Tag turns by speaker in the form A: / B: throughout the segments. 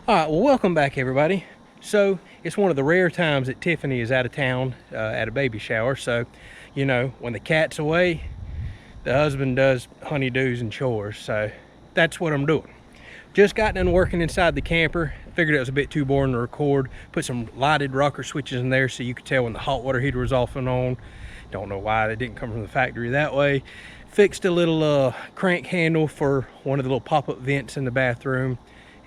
A: All right, well, welcome back, everybody. So it's one of the rare times that Tiffany is out of town at a baby shower. So, you know, when the cat's away, the husband does honeydews and chores. So that's what I'm doing. Just got done working inside the camper. Figured it was a bit too boring to record. Put some lighted rocker switches in there so you could tell when the hot water heater was off and on. Don't know why they didn't come from the factory that way. Fixed a little crank handle for one of the little pop-up vents in the bathroom,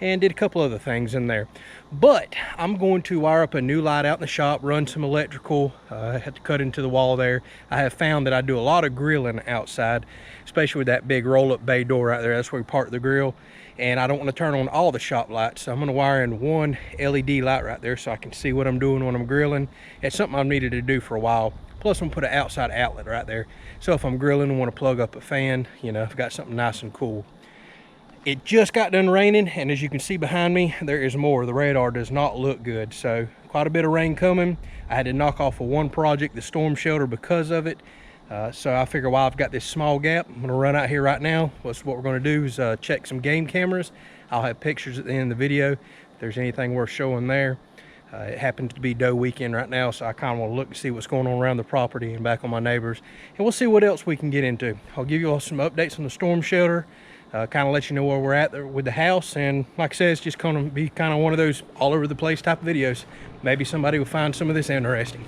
A: and did a couple other things in there. But I'm going to wire up a new light out in the shop, run some electrical. I had to cut into the wall there. I have found that I do a lot of grilling outside, especially with that big roll-up bay door right there. That's where we park the grill. And I don't want to turn on all the shop lights, so I'm going to wire in one LED light right there so I can see what I'm doing when I'm grilling. It's something I've needed to do for a while. Plus, I'm going to put an outside outlet right there. So if I'm grilling and want to plug up a fan, you know, I've got something nice and cool. It just got done raining, and as you can see behind me, there is more. The radar does not look good, so quite a bit of rain coming. I had to knock off of one project, the storm shelter, because of it. So I figure while I've got this small gap, I'm gonna run out here right now. What we're gonna do is check some game cameras. I'll have pictures at the end of the video if there's anything worth showing there. It happens to be doe weekend right now, so I kind of want to look and see what's going on around the property and back on my neighbors. And we'll see what else we can get into. I'll give you all some updates on the storm shelter, kind of let you know where we're at there with the house. And like I said, it's just going to be kind of one of those all over the place type of videos. Maybe somebody will find some of this interesting.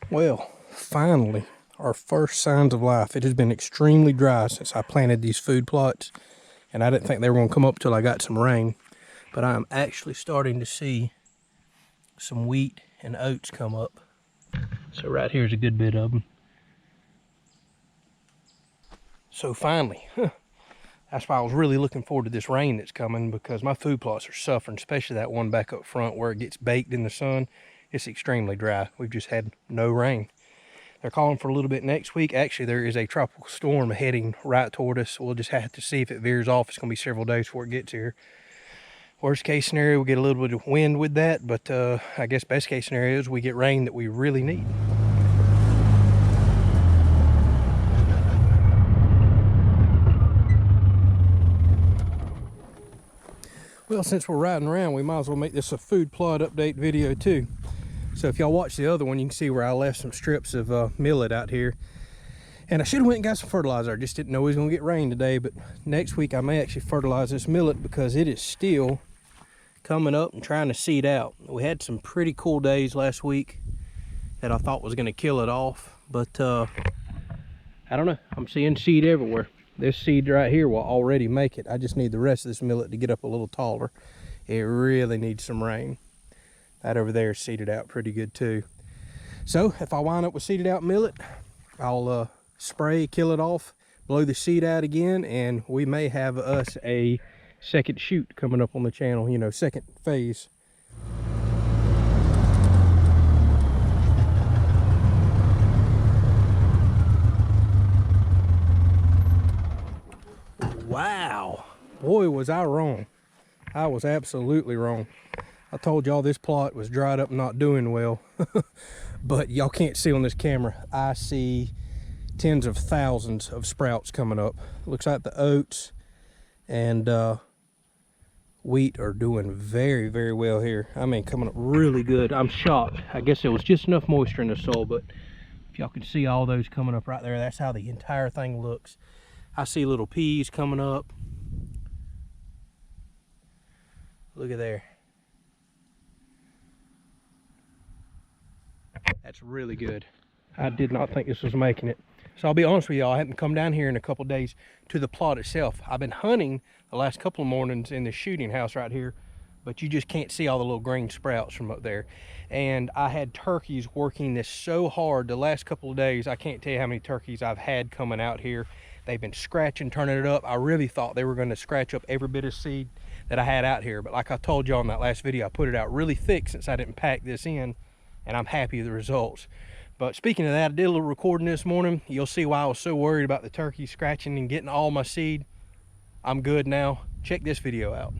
A: Well, finally, our first signs of life. It has been extremely dry since I planted these food plots, and I didn't think they were going to come up till I got some rain. But I'm actually starting to see some wheat and oats come up. So right here's a good bit of them. So finally, that's why I was really looking forward to this rain that's coming, because my food plots are suffering, especially that one back up front where it gets baked in the sun. It's extremely dry. We've just had no rain. They're calling for a little bit next week. Actually, there is a tropical storm heading right toward us. We'll just have to see if it veers off. It's going to be several days before it gets here. Worst case scenario, we get a little bit of wind with that, but I guess best case scenario is we get rain that we really need. Well, since we're riding around, we might as well make this a food plot update video too. So if y'all watch the other one, you can see where I left some strips of millet out here. And I should have went and got some fertilizer. I just didn't know it was going to get rain today. But next week I may actually fertilize this millet because it is still coming up and trying to seed out. We had some pretty cool days last week that I thought was going to kill it off. But I don't know. I'm seeing seed everywhere. This seed right here will already make it. I just need the rest of this millet to get up a little taller. It really needs some rain. That over there is seeded out pretty good too. So if I wind up with seeded out millet, I'll spray, kill it off, blow the seed out again, and we may have us a second shoot coming up on the channel, you know, second phase. Wow, boy was I wrong. I was absolutely wrong. I told y'all this plot was dried up and not doing well. But y'all can't see on this camera. I see tens of thousands of sprouts coming up. Looks like the oats and wheat are doing very, very well here. I mean, coming up really good. I'm shocked. I guess there was just enough moisture in the soil, but if y'all can see all those coming up right there, that's how the entire thing looks. I see little peas coming up. Look at there. That's really good. I did not think this was making it. So I'll be honest with y'all, I haven't come down here in a couple days to the plot itself. I've been hunting the last couple of mornings in the shooting house right here, but you just can't see all the little green sprouts from up there. And I had turkeys working this so hard the last couple of days. I can't tell you how many turkeys I've had coming out here. They've been scratching, turning it up. I really thought they were going to scratch up every bit of seed that I had out here. But like I told y'all in that last video, I put it out really thick since I didn't pack this in, and I'm happy with the results. But speaking of that, I did a little recording this morning. You'll see why I was so worried about the turkey scratching and getting all my seed. I'm good now. Check this video out.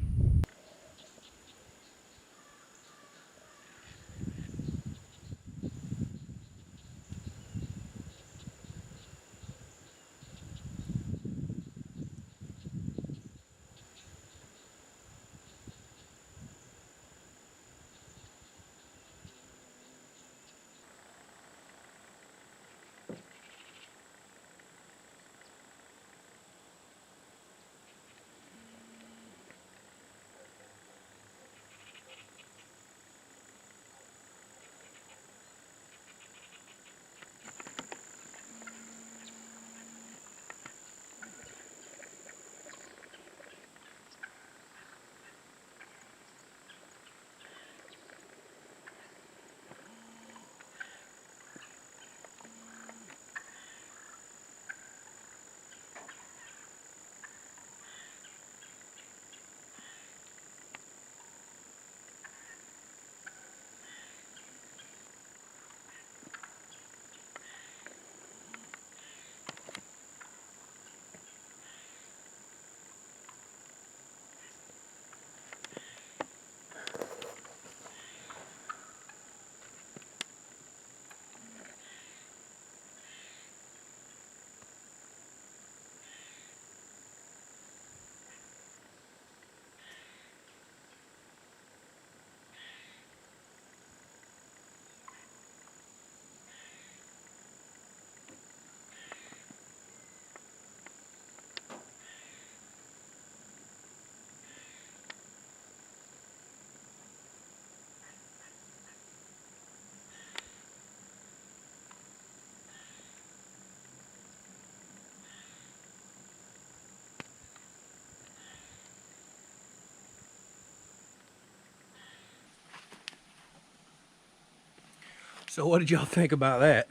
A: So what did y'all think about that?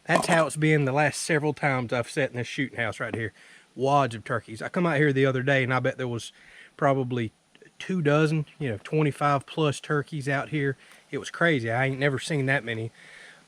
A: That's how it's been the last several times I've sat in this shooting house right here. Wads of turkeys. I come out here the other day and I bet there was probably 2 dozen, 25 plus turkeys out here. It was crazy. I ain't never seen that many.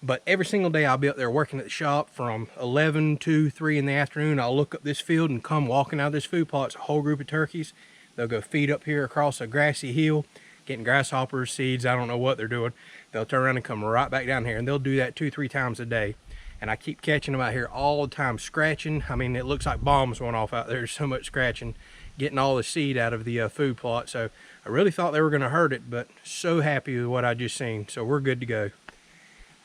A: But every single day I'll be up there working at the shop from 11 to 3 in the afternoon. I'll look up this field and come walking out of this food plot. It's a whole group of turkeys. They'll go feed up here across a grassy hill, getting grasshoppers, seeds, I don't know what they're doing. They'll turn around and come right back down here, and they'll do that 2-3 times a day. And I keep catching them out here all the time, scratching. I mean, it looks like bombs went off out there. There's so much scratching, getting all the seed out of the food plot. So I really thought they were gonna hurt it, but so happy with what I just seen. So we're good to go.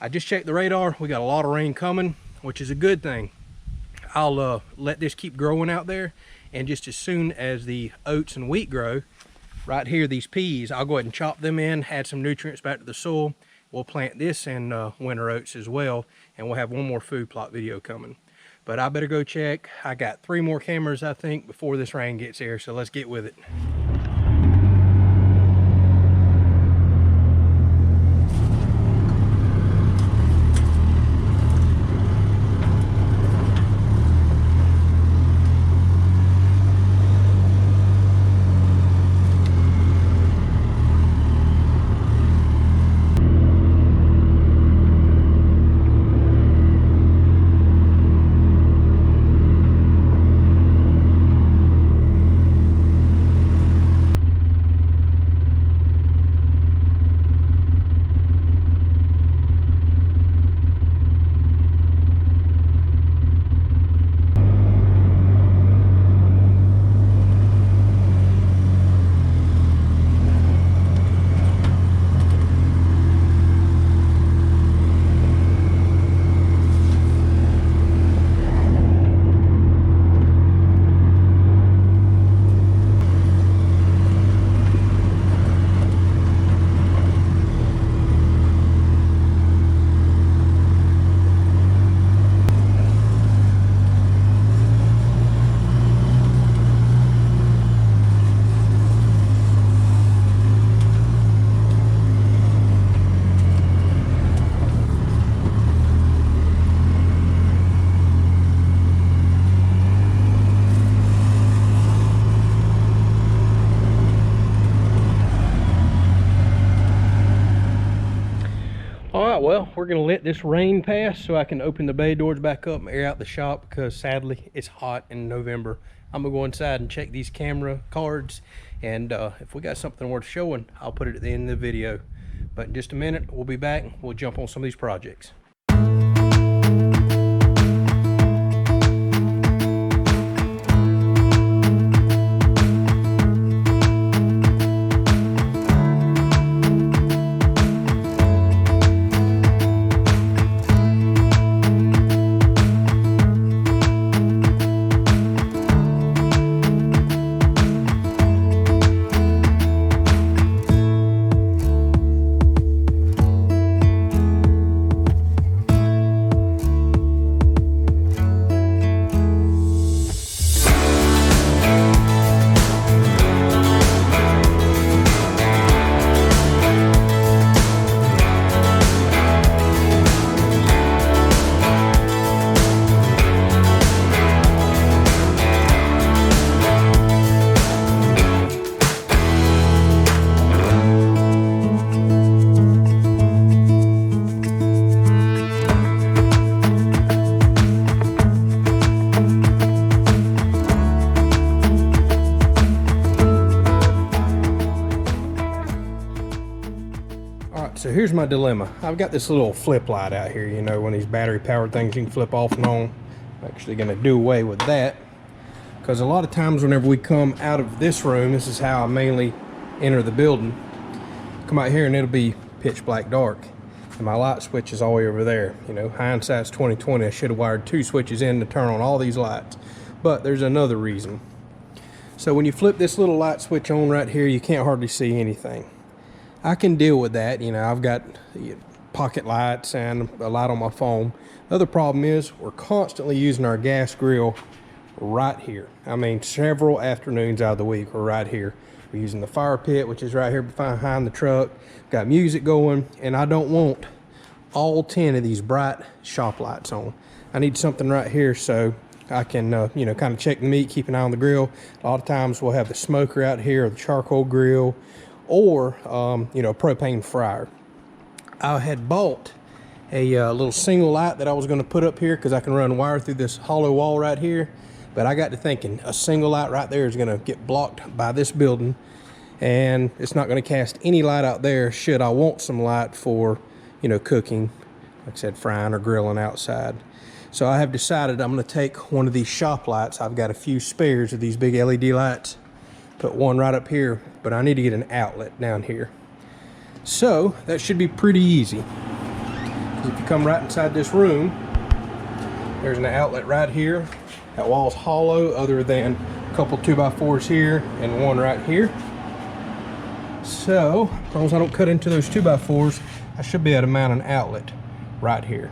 A: I just checked the radar. We got a lot of rain coming, which is a good thing. I'll let this keep growing out there, and just as soon as the oats and wheat grow, right here, these peas, I'll go ahead and chop them in, add some nutrients back to the soil. We'll plant this in winter oats as well, and we'll have one more food plot video coming. But I better go check. I got 3 more cameras, I think, before this rain gets here, so let's get with it. well, we're gonna let this rain pass so I can open the bay doors back up and air out the shop, because sadly it's hot in November. I'm gonna go inside and check these camera cards, and if we got something worth showing, I'll put it at the end of the video. But in just a minute, we'll be back. We'll jump on some of these projects. So here's my dilemma. I've got this little flip light out here, you know, one of these battery powered things you can flip off and on. I'm actually gonna do away with that, because a lot of times whenever we come out of this room, this is how I mainly enter the building. Come out here and it'll be pitch black dark. And my light switch is all the way over there. You know, hindsight's 20/20. I should have wired 2 switches in to turn on all these lights. But there's another reason. So when you flip this little light switch on right here, you can't hardly see anything. I can deal with that. You know, I've got pocket lights and a light on my phone. The other problem is we're constantly using our gas grill right here. I mean, several afternoons out of the week we're right here. We're using the fire pit, which is right here behind the truck. Got music going, and I don't want all 10 of these bright shop lights on. I need something right here so I can, you know, kind of check the meat, keep an eye on the grill. A lot of times we'll have the smoker out here, or the charcoal grill, or you know, a propane fryer. I had bought a little single light that I was going to put up here because I can run wire through this hollow wall right here. But I got to thinking, a single light right there is going to get blocked by this building, and it's not going to cast any light out there should I want some light for, you know, cooking, like I said, frying or grilling outside. So I have decided I'm going to take one of these shop lights. I've got a few spares of these big LED lights. Put one right up here, but I need to get an outlet down here. So that should be pretty easy. If you come right inside this room, there's an outlet right here. That wall's hollow other than a couple 2x4s here and one right here. So as long as I don't cut into those 2x4s, I should be able to mount an outlet right here.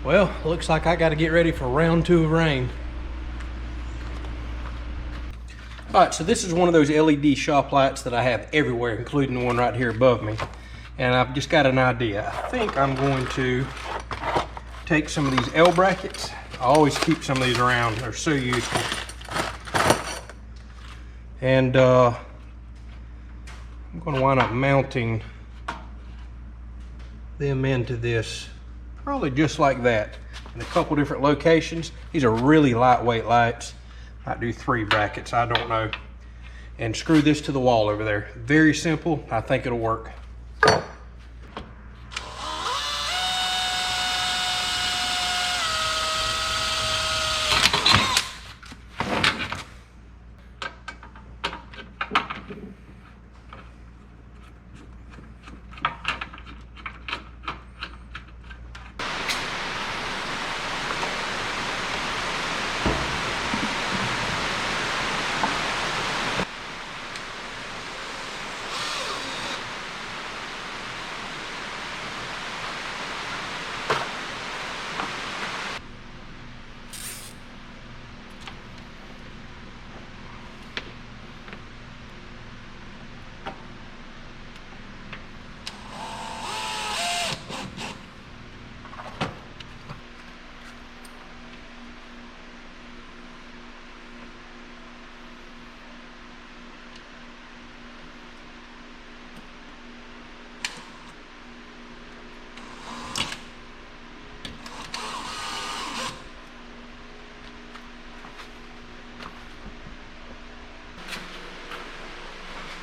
A: Well, looks like I got to get ready for round 2 of rain. All right, so this is one of those LED shop lights that I have everywhere, including the one right here above me. And I've just got an idea. I think I'm going to take some of these L brackets. I always keep some of these around. They're so useful. And I'm going to wind up mounting them into this, probably just like that, in a couple different locations. These are really lightweight lights. Might do 3 brackets, I don't know. And screw this to the wall over there. Very simple, I think it'll work.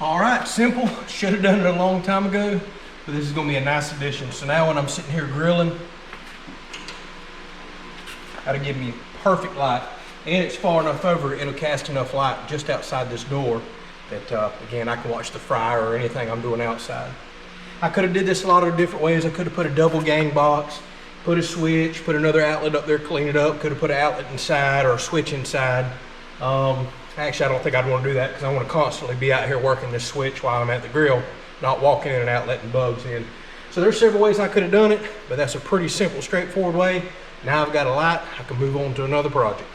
A: All right, simple. Should have done it a long time ago, but this is gonna be a nice addition. So now when I'm sitting here grilling, that'll give me perfect light, and it's far enough over, it'll cast enough light just outside this door that, again, I can watch the fryer or anything I'm doing outside. I could have did this a lot of different ways. I could have put a double gang box, put a switch, put another outlet up there, clean it up, could have put an outlet inside or a switch inside. Actually, I don't think I'd want to do that because I want to constantly be out here working this switch while I'm at the grill, not walking in and out letting bugs in. So there's several ways I could have done it, but that's a pretty simple, straightforward way. Now I've got a light, I can move on to another project.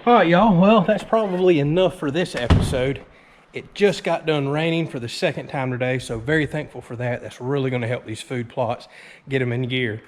A: All right, y'all, well, that's probably enough for this episode. It just got done raining for the second time today, so very thankful for that. That's really going to help these food plots get them in gear.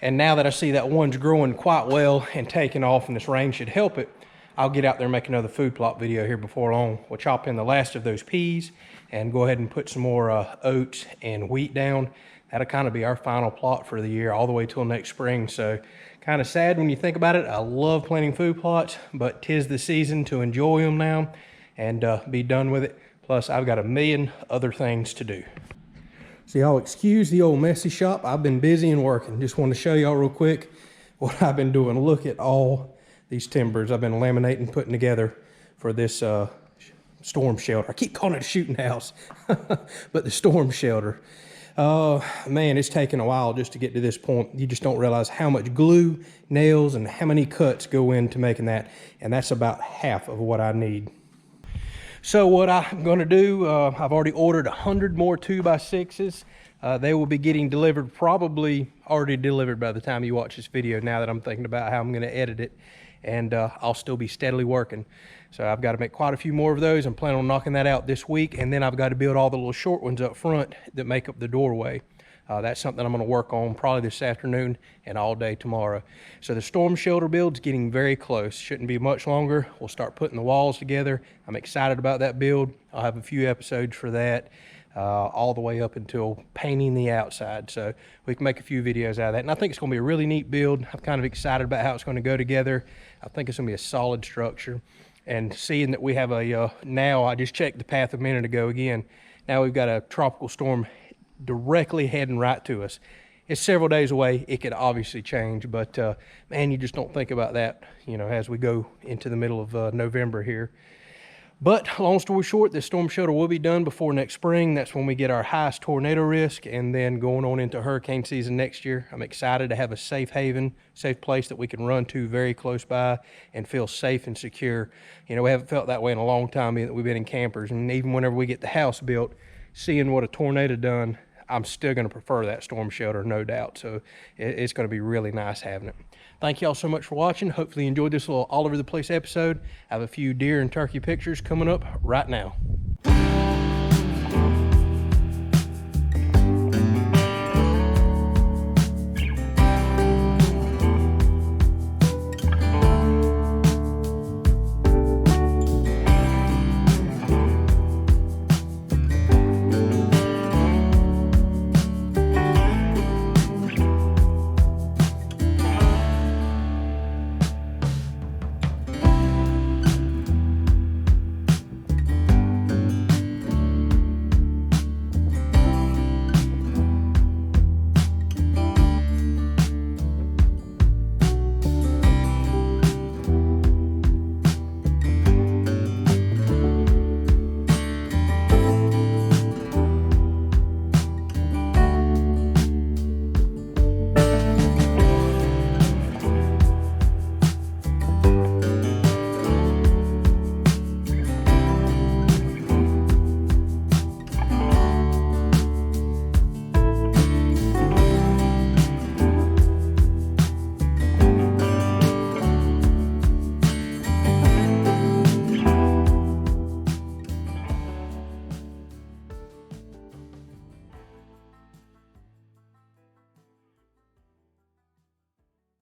A: And now that I see that one's growing quite well and taking off and this rain should help it, I'll get out there and make another food plot video here before long. We'll chop in the last of those peas and go ahead and put some more oats and wheat down. That'll kind of be our final plot for the year all the way till next spring. So kind of sad when you think about it. I love planting food plots, but 'tis the season to enjoy them now and be done with it. Plus I've got a million other things to do. So y'all excuse the old messy shop. I've been busy and working. Just wanted to show y'all real quick what I've been doing. Look at all these timbers I've been laminating, putting together for this storm shelter. I keep calling it a shooting house, but the storm shelter. Man, it's taken a while just to get to this point. You just don't realize how much glue, nails, and how many cuts go into making that. And that's about half of what I need. So what I'm gonna do, I've already ordered 100 more 2x6s. They will be getting delivered, probably already delivered by the time you watch this video, now that I'm thinking about how I'm gonna edit it. And I'll still be steadily working. So I've got to make quite a few more of those. I'm planning on knocking that out this week. And then I've got to build all the little short ones up front that make up the doorway. That's something I'm going to work on probably this afternoon and all day tomorrow. So the storm shelter build's getting very close. Shouldn't be much longer. We'll start putting the walls together. I'm excited about that build. I'll have a few episodes for that, all the way up until painting the outside. So we can make a few videos out of that. And I think it's going to be a really neat build. I'm kind of excited about how it's going to go together. I think it's going to be a solid structure. And seeing that we have a, now I just checked the path a minute ago again. Now we've got a tropical storm directly heading right to us. It's several days away. It could obviously change, but man, you just don't think about that, you know, as we go into the middle of November here. But long story short, this storm shelter will be done before next spring. That's when we get our highest tornado risk, and then going on into hurricane season next year. I'm excited to have a safe haven, safe place that we can run to very close by and feel safe and secure. You know, we haven't felt that way in a long time, being that we've been in campers. And even whenever we get the house built, seeing what a tornado done, I'm still going to prefer that storm shelter, no doubt. So it's going to be really nice having it. Thank y'all so much for watching. Hopefully you enjoyed this little all over the place episode. I have a few deer and turkey pictures coming up right now.